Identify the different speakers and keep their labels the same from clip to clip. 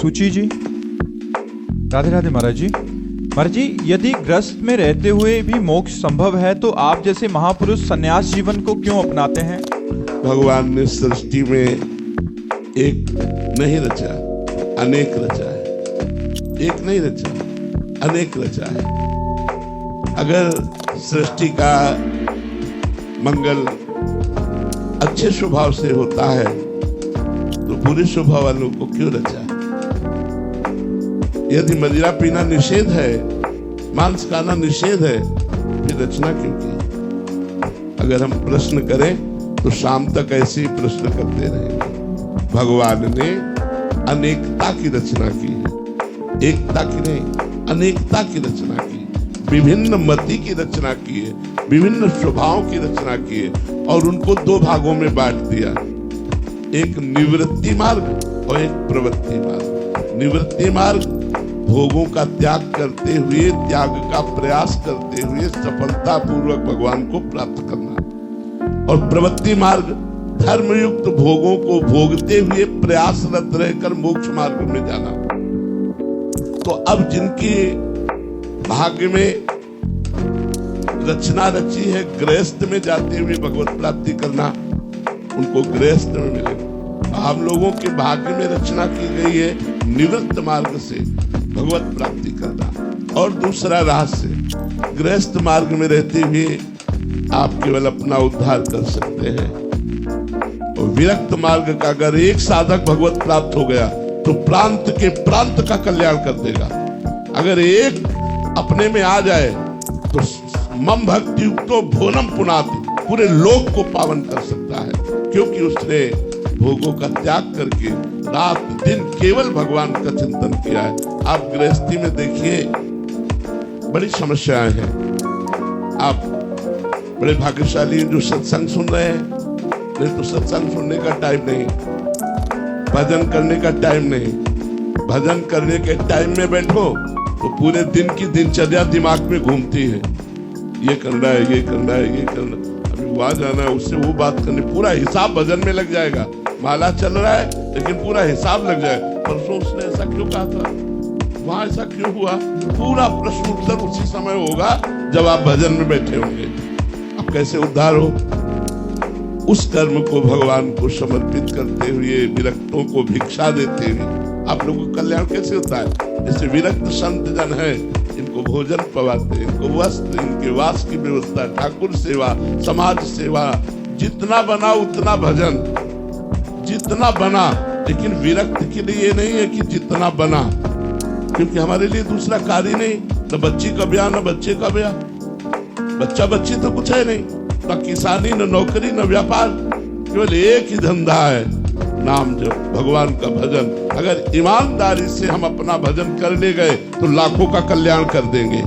Speaker 1: सूची जी। राधे राधे महाराज जी। महाराज जी, यदि ग्रस्त में रहते हुए भी मोक्ष संभव है तो आप जैसे महापुरुष संन्यास जीवन को क्यों अपनाते हैं?
Speaker 2: भगवान ने सृष्टि में एक नहीं रचा, अनेक रचा है। एक नहीं रचा, अनेक रचा है। अगर सृष्टि का मंगल अच्छे स्वभाव से होता है तो बुरे स्वभाव वालों को क्यों रचा? यदि मदिरा पीना निषेध है, मांस खाना निषेध है, फिर रचना क्यों की? अगर हम प्रश्न करें तो शाम तक ऐसे ही प्रश्न करते रहेंगे। भगवान ने अनेकता की रचना की है, एकता की नहीं, अनेकता की रचना की, विभिन्न मति की रचना की है, विभिन्न स्वभावों की रचना की है और उनको दो भागों में बांट दिया, एक निवृत्ति मार्ग और एक प्रवृत्ति मार्ग। निवृत्ति मार्ग भोगों का त्याग करते हुए, त्याग का प्रयास करते हुए सफलता पूर्वक भगवान को प्राप्त करना, और प्रवृत्ति मार्ग धर्मयुक्त भोगों को भोगते हुए प्रयासरत रहकर मोक्ष मार्ग में जाना। तो अब जिनकी भाग्य में रचना रची है गृहस्थ में जाते हुए भगवत प्राप्ति करना, उनको गृहस्थ में मिलेगा। हम लोगों के भाग्य में रचना की गई है निवृत्त मार्ग से भगवत प्राप्ति करना, और दूसरा रहस्य, गृहस्थ मार्ग में रहते हुए आप केवल अपना उद्धार कर सकते हैं। और विरक्त मार्ग का अगर एक साधक भगवत प्राप्त हो गया तो प्रांत के प्रांत का कल्याण कर देगा। अगर एक अपने में आ जाए तो मम भक्ति युक्तो भोनम पुनाति, पूरे लोक को पावन कर सकता है, क्योंकि उसने भोगों का त्याग करके रात दिन केवल भगवान का चिंतन किया है। आप गृहस्थी में देखिए बड़ी समस्याएं हैं। आप बड़े भाग्यशाली जो सत्संग सुन रहे हैं, नहीं तो सत्संग सुनने का टाइम नहीं, भजन करने का टाइम नहीं। भजन करने के टाइम में बैठो तो पूरे दिन की दिनचर्या दिमाग में घूमती है, ये करना है, ये करना है, ये करना, अभी वहां जाना है, उससे वो बात करनी, पूरा हिसाब भजन में लग जाएगा। माला चल रहा है लेकिन पूरा हिसाब लग जाए, परसों उसने ऐसा क्यों कहा था, वहां ऐसा क्यों हुआ, पूरा प्रश्न उत्तर उसी समय होगा जब आप भजन में बैठे होंगे। अब कैसे उद्धार हो? उस कर्म को भगवान को समर्पित करते हुए, विरक्तों को भिक्षा देते हुए आप लोगों का कल्याण कैसे होता है? जैसे विरक्त संत जन है, इनको भोजन पवाते, इनको वस्त्र, इनके वास की व्यवस्था, ठाकुर सेवा, समाज सेवा, जितना बना उतना भजन, जितना बना। लेकिन विरक्त के लिए ये नहीं है कि जितना बना, क्योंकि हमारे लिए दूसरा कार्य नहीं, न बच्ची का ब्याह न बच्चे का ब्याह, बच्चा बच्ची तो कुछ है नहीं, न किसानी न नौकरी न व्यापार, केवल एक ही धंधा है, नाम जप, भगवान का भजन। अगर ईमानदारी से हम अपना भजन कर ले गए तो लाखों का कल्याण कर देंगे,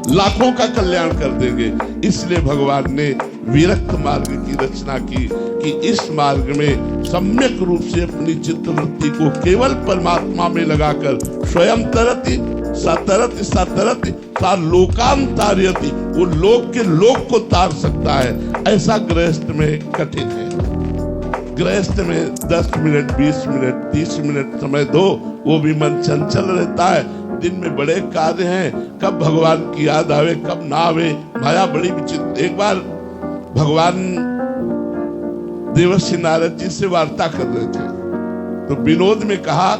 Speaker 2: लाखों का कल्याण कर देंगे। इसलिए भगवान ने विरक्त मार्ग की रचना की कि इस मार्ग में सम्यक रूप से अपनी चित्तवृत्ति को केवल परमात्मा में लगाकर स्वयं तरति सतरति सतरति सा लोकांतार्यति, वो लोक के लोक को तार सकता है। ऐसा गृहस्थ में कठिन है। गृहस्थ में 10 मिनट 20 मिनट 30 मिनट समय दो, वो भी मन चंचल रहता है। दिन में बड़े कार्य हैं, कब भगवान की याद आवे कब ना आवे, माया बड़ी विचित्र। एक बार भगवान देवर्षि नारद जी से वार्ता कर रहे थे तो विनोद में कहा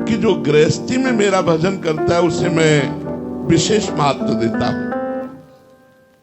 Speaker 2: कि जो गृहस्थी में मेरा भजन करता है उसे मैं विशेष महत्व देता हूं।